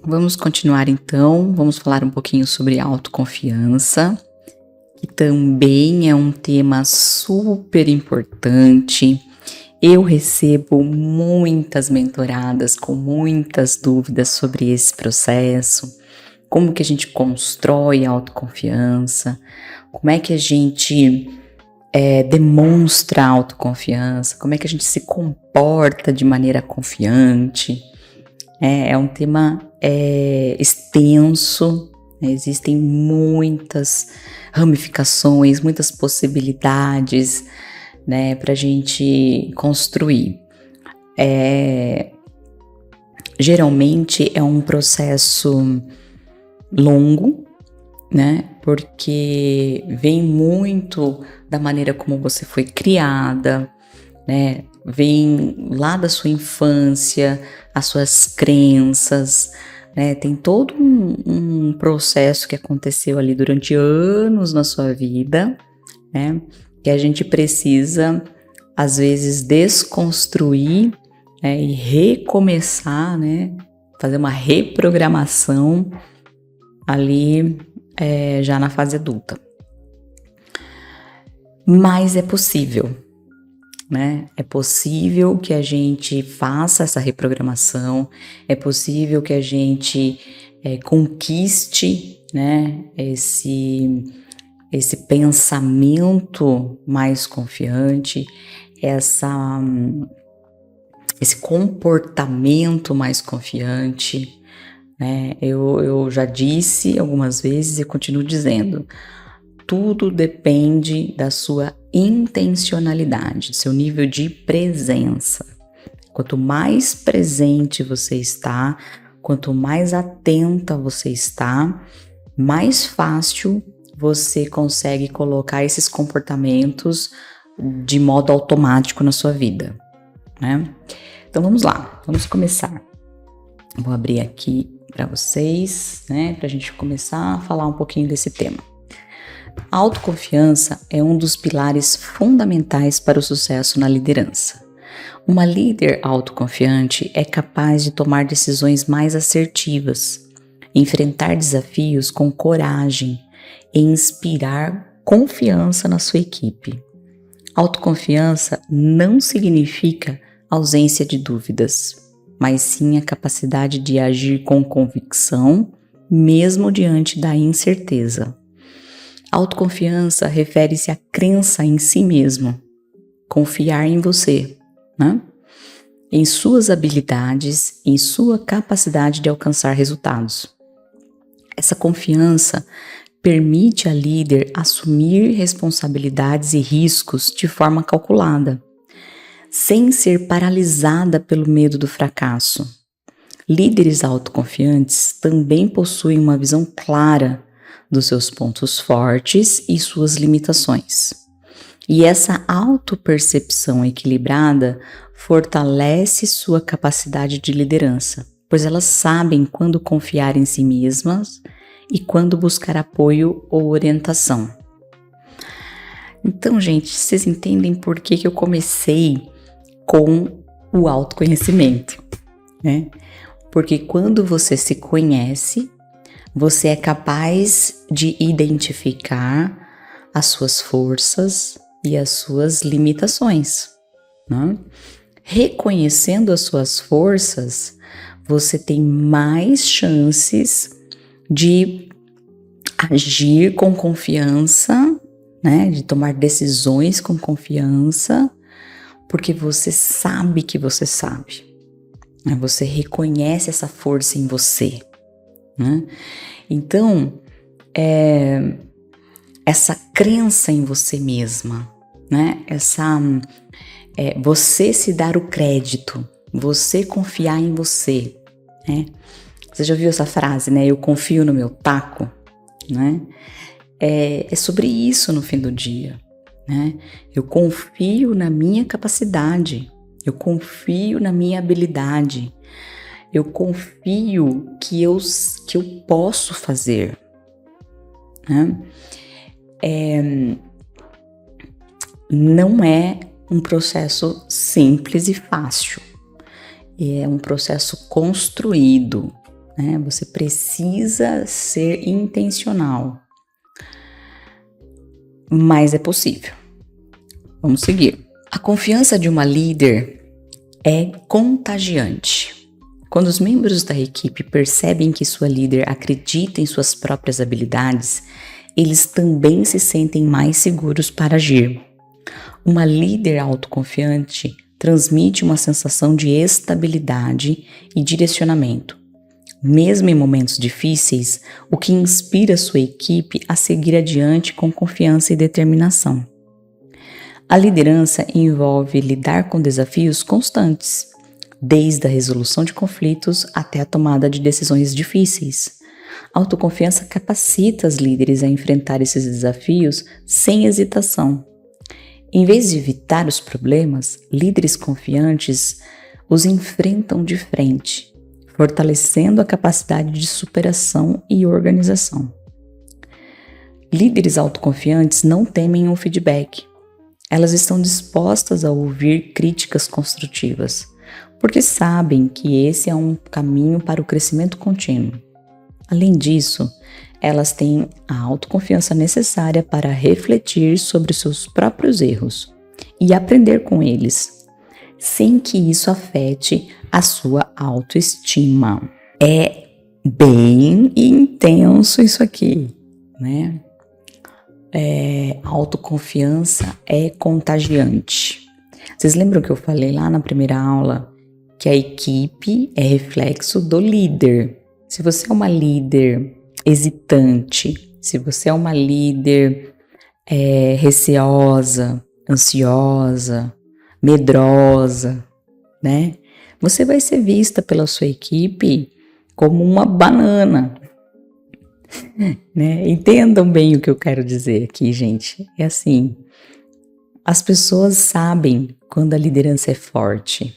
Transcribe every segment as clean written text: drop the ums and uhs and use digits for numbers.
Vamos continuar então, vamos falar um pouquinho sobre autoconfiança, que também é um tema super importante. Eu recebo muitas mentoradas com muitas dúvidas sobre esse processo, como que a gente constrói a autoconfiança, como é que a gente demonstra a autoconfiança, como é que a gente se comporta de maneira confiante. É um tema extenso, né? Existem muitas ramificações, muitas possibilidades, né, para a gente construir. Geralmente é um processo longo, né, porque vem muito da maneira como você foi criada, né, vem lá da sua infância, as suas crenças, né, tem todo um processo que aconteceu ali durante anos na sua vida, né, que a gente precisa, às vezes, desconstruir, né, e recomeçar, né, fazer uma reprogramação ali já na fase adulta. Mas é possível, né? É possível que a gente faça essa reprogramação, é possível que a gente conquiste, né, esse pensamento mais confiante, esse comportamento mais confiante, né? Eu já disse algumas vezes e continuo dizendo, tudo depende da sua intencionalidade, do seu nível de presença. Quanto mais presente você está, quanto mais atenta você está, mais fácil você consegue colocar esses comportamentos de modo automático na sua vida, né? Então vamos lá, vamos começar. Vou abrir aqui para vocês, né, para a gente começar a falar um pouquinho desse tema. A autoconfiança é um dos pilares fundamentais para o sucesso na liderança. Uma líder autoconfiante é capaz de tomar decisões mais assertivas, enfrentar desafios com coragem e inspirar confiança na sua equipe. Autoconfiança não significa ausência de dúvidas, mas sim a capacidade de agir com convicção, mesmo diante da incerteza. Autoconfiança refere-se à crença em si mesmo, confiar em você, né? Em suas habilidades, em sua capacidade de alcançar resultados. Essa confiança permite a líder assumir responsabilidades e riscos de forma calculada, sem ser paralisada pelo medo do fracasso. Líderes autoconfiantes também possuem uma visão clara dos seus pontos fortes e suas limitações. E essa autopercepção equilibrada fortalece sua capacidade de liderança, pois elas sabem quando confiar em si mesmas e quando buscar apoio ou orientação. Então, gente, vocês entendem por que eu comecei com o autoconhecimento, né? Porque quando você se conhece, você é capaz de identificar as suas forças e as suas limitações, né? Reconhecendo as suas forças, você tem mais chances de agir com confiança, né? De tomar decisões com confiança, porque você sabe que você sabe, né? Você reconhece essa força em você, né? Então, essa crença em você mesma, né? Você se dar o crédito, você confiar em você, né? Você já ouviu essa frase, né? Eu confio no meu taco, né? É sobre isso no fim do dia, né? Eu confio na minha capacidade, eu confio na minha habilidade, eu confio que eu posso fazer, né? Não é um processo simples e fácil, é um processo construído, né? Você precisa ser intencional. Mas é possível. Vamos seguir. A confiança de uma líder é contagiante. Quando os membros da equipe percebem que sua líder acredita em suas próprias habilidades, eles também se sentem mais seguros para agir. Uma líder autoconfiante transmite uma sensação de estabilidade e direcionamento. Mesmo em momentos difíceis, o que inspira sua equipe a seguir adiante com confiança e determinação. A liderança envolve lidar com desafios constantes, desde a resolução de conflitos até a tomada de decisões difíceis. A autoconfiança capacita os líderes a enfrentar esses desafios sem hesitação. Em vez de evitar os problemas, líderes confiantes os enfrentam de frente, fortalecendo a capacidade de superação e organização. Líderes autoconfiantes não temem o feedback. Elas estão dispostas a ouvir críticas construtivas, porque sabem que esse é um caminho para o crescimento contínuo. Além disso, elas têm a autoconfiança necessária para refletir sobre seus próprios erros e aprender com eles, sem que isso afete a sua autoestima. É bem intenso isso aqui, né? Autoconfiança é contagiante. Vocês lembram que eu falei lá na primeira aula que a equipe é reflexo do líder? Se você é uma líder hesitante, se você é uma líder receosa, ansiosa, medrosa, né? Você vai ser vista pela sua equipe como uma banana, né? Entendam bem o que eu quero dizer aqui, gente. É assim, as pessoas sabem quando a liderança é forte.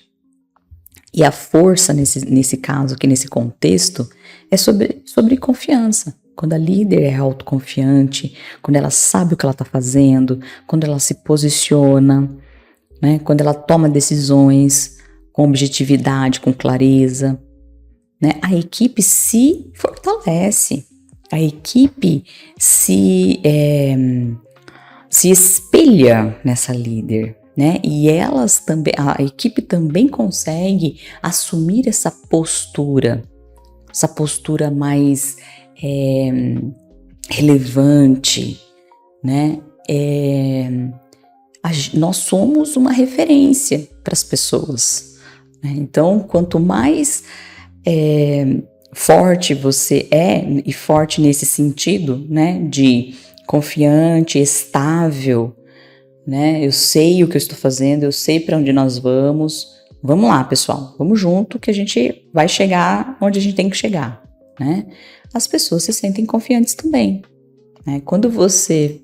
E a força, nesse caso aqui, nesse contexto, é sobre confiança. Quando a líder é autoconfiante, quando ela sabe o que ela está fazendo, quando ela se posiciona, né? Quando ela toma decisões com objetividade, com clareza, né? A equipe se fortalece, a equipe se espelha nessa líder, né? E elas também, a equipe também consegue assumir essa postura mais relevante, né? Nós somos uma referência para as pessoas, né? Então, quanto mais forte você é, e forte nesse sentido, né, de confiante, estável, né, eu sei o que eu estou fazendo, eu sei para onde nós vamos. Vamos lá, pessoal, vamos junto que a gente vai chegar onde a gente tem que chegar, né? As pessoas se sentem confiantes também, né? Quando você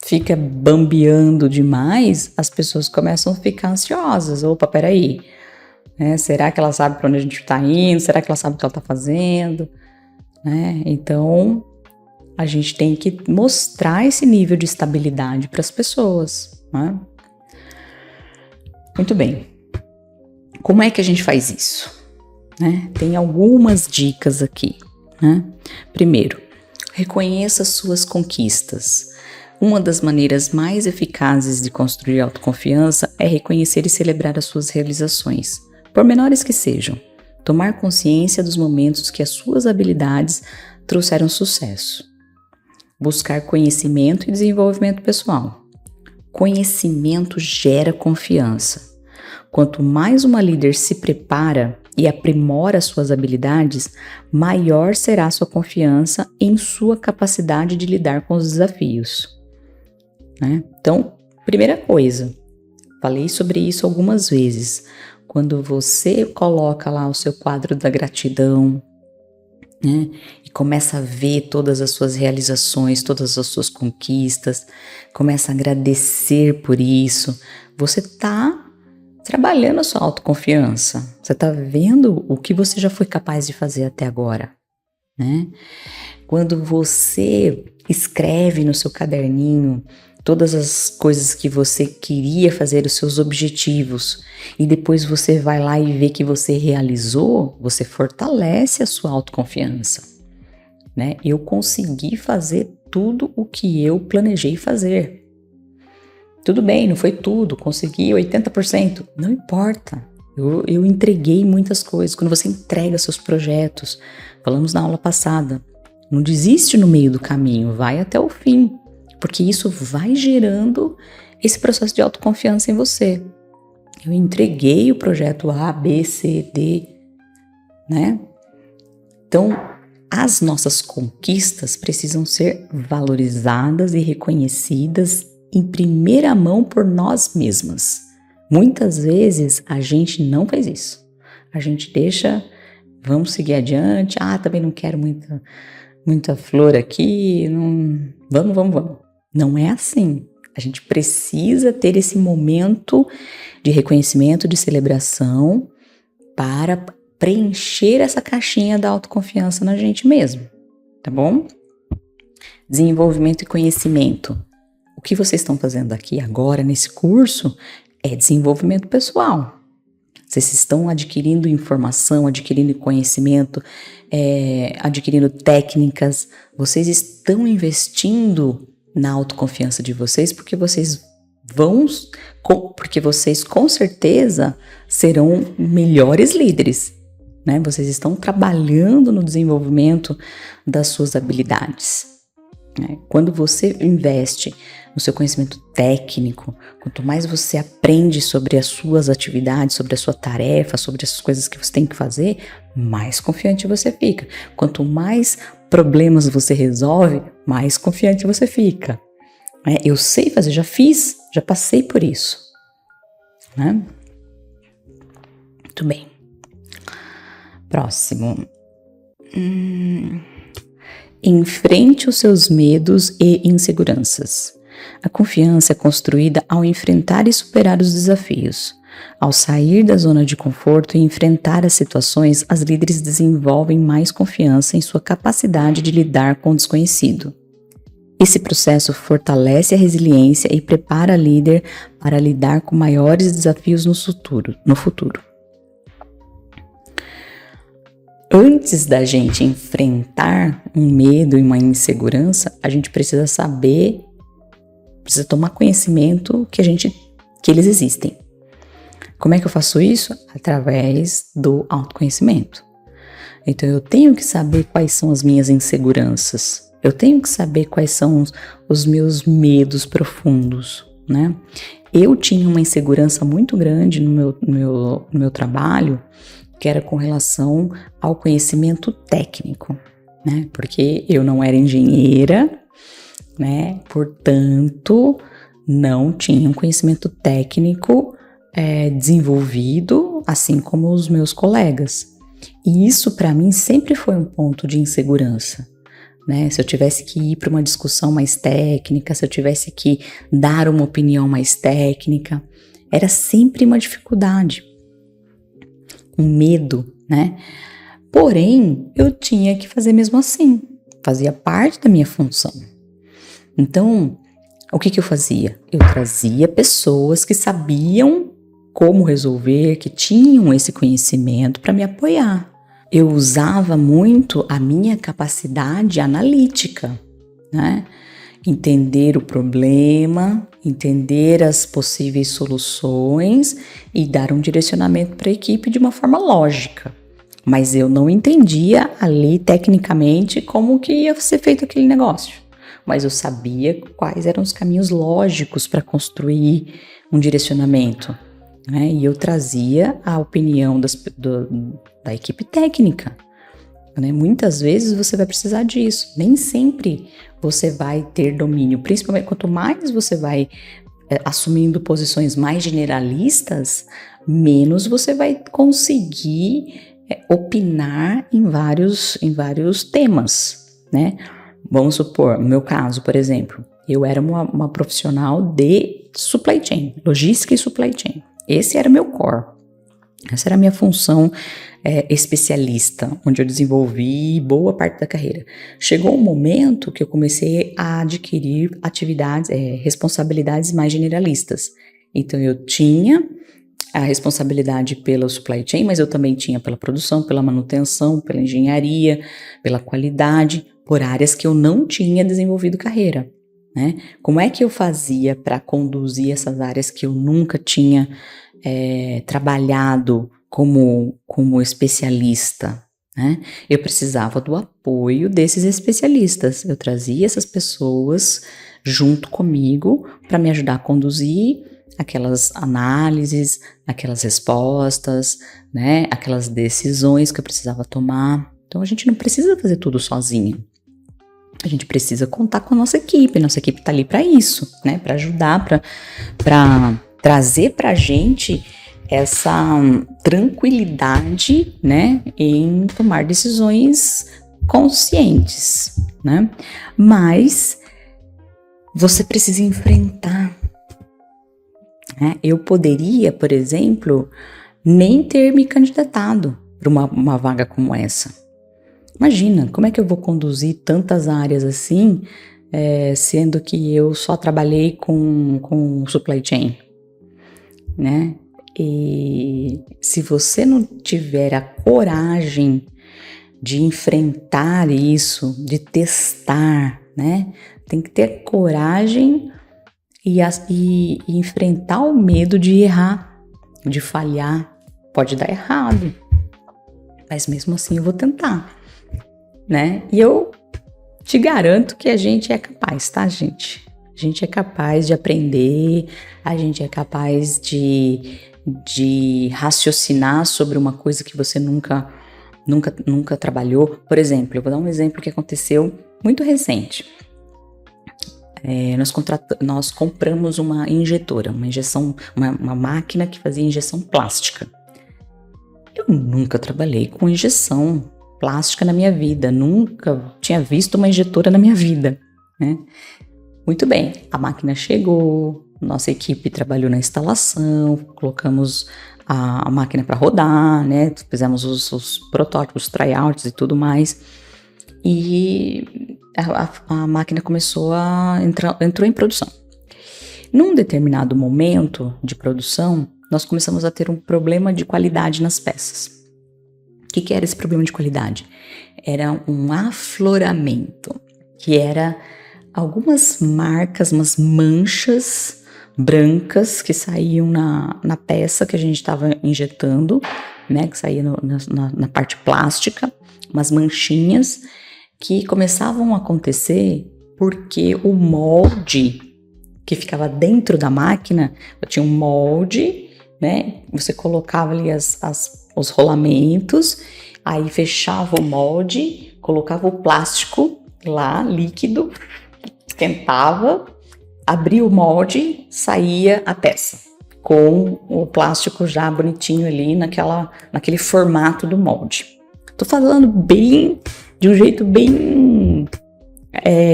fica bambeando demais, as pessoas começam a ficar ansiosas. Opa, peraí, né? Será que ela sabe para onde a gente está indo? Será que ela sabe o que ela está fazendo? Né? Então, a gente tem que mostrar esse nível de estabilidade para as pessoas, né? Muito bem. Como é que a gente faz isso? Né? Tem algumas dicas aqui, né? Primeiro, reconheça suas conquistas. Uma das maneiras mais eficazes de construir autoconfiança é reconhecer e celebrar as suas realizações, por menores que sejam. Tomar consciência dos momentos que as suas habilidades trouxeram sucesso. Buscar conhecimento e desenvolvimento pessoal. Conhecimento gera confiança. Quanto mais uma líder se prepara e aprimora suas habilidades, maior será sua confiança em sua capacidade de lidar com os desafios, né? Então, primeira coisa, falei sobre isso algumas vezes. Quando você coloca lá o seu quadro da gratidão, né, e começa a ver todas as suas realizações, todas as suas conquistas, começa a agradecer por isso, você está trabalhando a sua autoconfiança, você está vendo o que você já foi capaz de fazer até agora, né? Quando você escreve no seu caderninho todas as coisas que você queria fazer, os seus objetivos, e depois você vai lá e vê que você realizou, você fortalece a sua autoconfiança, né? Eu consegui fazer tudo o que eu planejei fazer. Tudo bem, não foi tudo, consegui 80%, não importa. Eu entreguei muitas coisas. Quando você entrega seus projetos, falamos na aula passada, não desiste no meio do caminho, vai até o fim, porque isso vai gerando esse processo de autoconfiança em você. Eu entreguei o projeto A, B, C, D, né? Então, as nossas conquistas precisam ser valorizadas e reconhecidas em primeira mão por nós mesmas. Muitas vezes a gente não faz isso. A gente deixa, vamos seguir adiante, também não quero muita flor aqui, vamos. Não é assim. A gente precisa ter esse momento de reconhecimento, de celebração, para preencher essa caixinha da autoconfiança na gente mesmo, tá bom? Desenvolvimento e conhecimento. O que vocês estão fazendo aqui agora nesse curso é desenvolvimento pessoal. Vocês estão adquirindo informação, adquirindo conhecimento, adquirindo técnicas. Vocês estão investindo na autoconfiança de vocês porque vocês com certeza serão melhores líderes, né? Vocês estão trabalhando no desenvolvimento das suas habilidades, né? Quando você investe no seu conhecimento técnico, quanto mais você aprende sobre as suas atividades, sobre a sua tarefa, sobre as coisas que você tem que fazer, mais confiante você fica. Quanto mais problemas você resolve, mais confiante você fica. Eu sei fazer, já fiz, já passei por isso, né? Muito bem. Próximo. Enfrente os seus medos e inseguranças. A confiança é construída ao enfrentar e superar os desafios. Ao sair da zona de conforto e enfrentar as situações, as líderes desenvolvem mais confiança em sua capacidade de lidar com o desconhecido. Esse processo fortalece a resiliência e prepara a líder para lidar com maiores desafios no futuro. Antes da gente enfrentar um medo e uma insegurança, a gente precisa tomar conhecimento que eles existem. Como é que eu faço isso? Através do autoconhecimento. Então eu tenho que saber quais são as minhas inseguranças. Eu tenho que saber quais são os meus medos profundos, né? Eu tinha uma insegurança muito grande no meu trabalho, que era com relação ao conhecimento técnico, né? Porque eu não era engenheira, né? Portanto, não tinha um conhecimento técnico desenvolvido, assim como os meus colegas. E isso, para mim, sempre foi um ponto de insegurança, né? Se eu tivesse que ir para uma discussão mais técnica, se eu tivesse que dar uma opinião mais técnica, era sempre uma dificuldade, um medo, né? Porém, eu tinha que fazer mesmo assim, fazia parte da minha função. Então, o que eu fazia? Eu trazia pessoas que sabiam como resolver, que tinham esse conhecimento para me apoiar. Eu usava muito a minha capacidade analítica, né? Entender o problema, entender as possíveis soluções e dar um direcionamento para a equipe de uma forma lógica. Mas eu não entendia ali tecnicamente como que ia ser feito aquele negócio. Mas eu sabia quais eram os caminhos lógicos para construir um direcionamento, né? E eu trazia a opinião da equipe técnica, né? Muitas vezes você vai precisar disso, nem sempre você vai ter domínio, principalmente quanto mais você vai assumindo posições mais generalistas, menos você vai conseguir opinar em vários temas, né? Vamos supor, no meu caso, por exemplo, eu era uma profissional de supply chain, logística e supply chain. Esse era o meu core, essa era a minha função especialista, onde eu desenvolvi boa parte da carreira. Chegou um momento que eu comecei a adquirir responsabilidades mais generalistas. Então, eu tinha a responsabilidade pela supply chain, mas eu também tinha pela produção, pela manutenção, pela engenharia, pela qualidade, por áreas que eu não tinha desenvolvido carreira, né? Como é que eu fazia para conduzir essas áreas que eu nunca tinha trabalhado como especialista, né? Eu precisava do apoio desses especialistas. Eu trazia essas pessoas junto comigo para me ajudar a conduzir aquelas análises, aquelas respostas, né? Aquelas decisões que eu precisava tomar. Então, a gente não precisa fazer tudo sozinho. A gente precisa contar com a nossa equipe. Nossa equipe está ali para isso, né? Para ajudar, para trazer para a gente essa tranquilidade, né, em tomar decisões conscientes, né? Mas você precisa enfrentar, né? Eu poderia, por exemplo, nem ter me candidatado para uma vaga como essa. Imagina, como é que eu vou conduzir tantas áreas assim, sendo que eu só trabalhei com supply chain, né? E se você não tiver a coragem de enfrentar isso, de testar, né? Tem que ter coragem e enfrentar o medo de errar, de falhar. Pode dar errado, mas mesmo assim eu vou tentar, né? E eu te garanto que a gente é capaz, tá, gente? A gente é capaz de aprender, a gente é capaz de raciocinar sobre uma coisa que você nunca trabalhou. Por exemplo, eu vou dar um exemplo que aconteceu muito recente. Nós compramos uma injetora, uma máquina que fazia injeção plástica. Eu nunca trabalhei com injeção plástica na minha vida, nunca tinha visto uma injetora na minha vida, né? Muito bem, a máquina chegou, nossa equipe trabalhou na instalação, colocamos a máquina para rodar, né? Fizemos os protótipos, tryouts e tudo mais. E a máquina entrou em produção. Num determinado momento de produção, nós começamos a ter um problema de qualidade nas peças. O que era esse problema de qualidade? Era um afloramento, que era algumas marcas, umas manchas brancas que saíam na peça que a gente estava injetando, né? Que saía na parte plástica, umas manchinhas que começavam a acontecer porque o molde que ficava dentro da máquina, tinha um molde, né? Você colocava ali os rolamentos, aí fechava o molde, colocava o plástico lá, líquido, esquentava, abria o molde, saía a peça, com o plástico já bonitinho ali naquele formato do molde. Tô falando de um jeito bem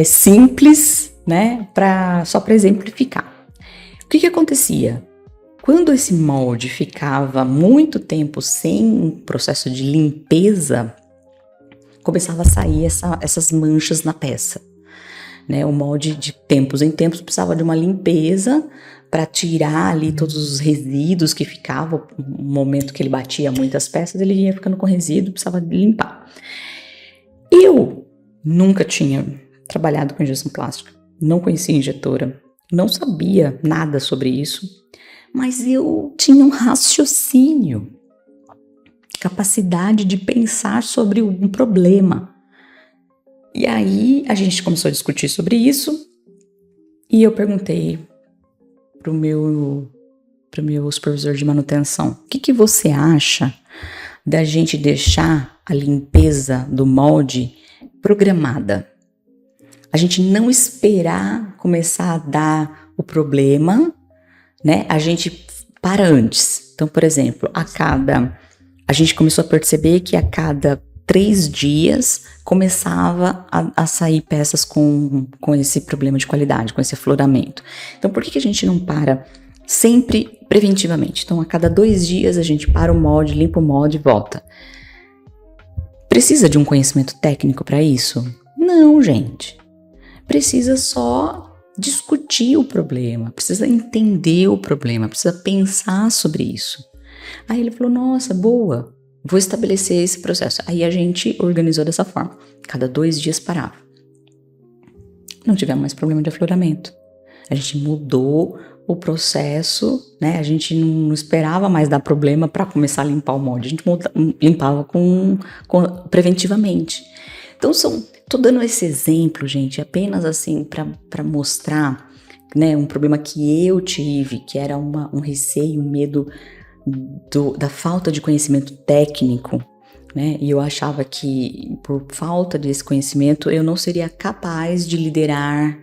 simples, né, só para exemplificar. O que acontecia? Quando esse molde ficava muito tempo sem um processo de limpeza, começava a sair essas manchas na peça, né? O molde, de tempos em tempos, precisava de uma limpeza para tirar ali todos os resíduos que ficavam. No momento que ele batia muitas peças, ele ia ficando com resíduo, precisava limpar. Eu nunca tinha trabalhado com injeção plástica, não conhecia injetora, não sabia nada sobre isso, mas eu tinha um raciocínio, capacidade de pensar sobre um problema. E aí a gente começou a discutir sobre isso e eu perguntei pro meu supervisor de manutenção: o que você acha da gente deixar a limpeza do molde programada? A gente não esperar começar a dar o problema, né? A gente para antes. Então, por exemplo, a gente começou a perceber que a cada 3 dias começava a sair peças com esse problema de qualidade, com esse afloramento. Então, por que a gente não para sempre preventivamente? Então, a cada 2 dias a gente para o molde, limpa o molde e volta. Precisa de um conhecimento técnico para isso? Não, gente. Precisa só discutir o problema, precisa entender o problema, precisa pensar sobre isso. Aí ele falou, nossa, boa, vou estabelecer esse processo. Aí a gente organizou dessa forma, cada 2 dias parava. Não tivemos mais problema de afloramento. A gente mudou o processo, né? A gente não esperava mais dar problema para começar a limpar o molde, a gente limpava preventivamente. Então, tô dando esse exemplo, gente, apenas assim para mostrar, né, um problema que eu tive, que era um receio, um medo da falta de conhecimento técnico, né? E eu achava que por falta desse conhecimento eu não seria capaz de liderar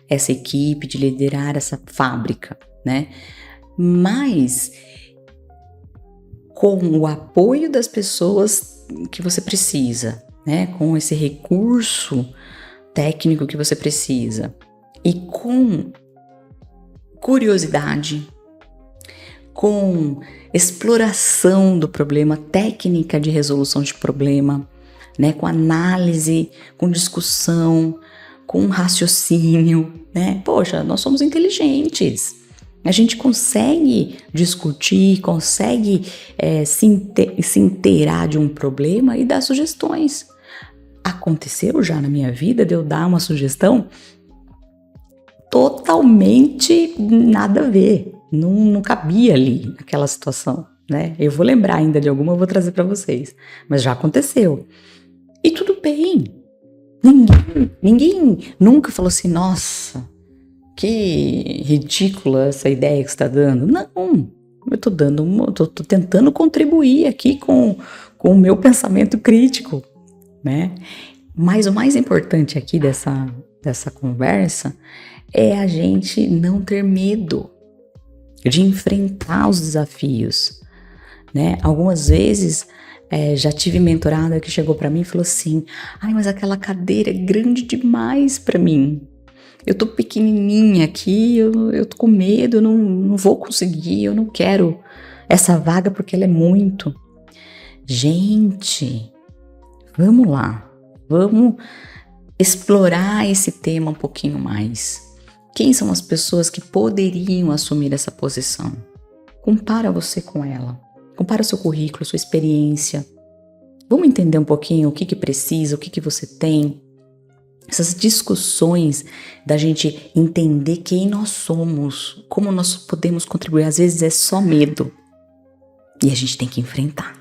essa equipe, de liderar essa fábrica, né? Mas com o apoio das pessoas que você precisa, né? Com esse recurso técnico que você precisa e com curiosidade, com exploração do problema, técnica de resolução de problema, né? Com análise, com discussão, com raciocínio, né? Poxa, nós somos inteligentes. A gente consegue discutir, consegue se inteirar de um problema e dar sugestões. Aconteceu já na minha vida de eu dar uma sugestão totalmente nada a ver. Não cabia ali naquela situação, né? Eu vou lembrar ainda de alguma, eu vou trazer para vocês. Mas já aconteceu. E tudo bem. Ninguém nunca falou assim, nossa, que ridícula essa ideia que você está dando. Não, eu tô tentando contribuir aqui com o meu pensamento crítico, né? Mas o mais importante aqui dessa conversa é a gente não ter medo de enfrentar os desafios, né? Algumas vezes já tive mentorada que chegou para mim e falou assim, mas aquela cadeira é grande demais para mim. Eu tô pequenininha aqui, eu tô com medo, eu não vou conseguir, eu não quero essa vaga porque ela é muito. Gente, vamos lá, vamos explorar esse tema um pouquinho mais. Quem são as pessoas que poderiam assumir essa posição? Compara você com ela, compara seu currículo, sua experiência. Vamos entender um pouquinho o que precisa, o que você tem. Essas discussões da gente entender quem nós somos, como nós podemos contribuir, às vezes é só medo. E a gente tem que enfrentar.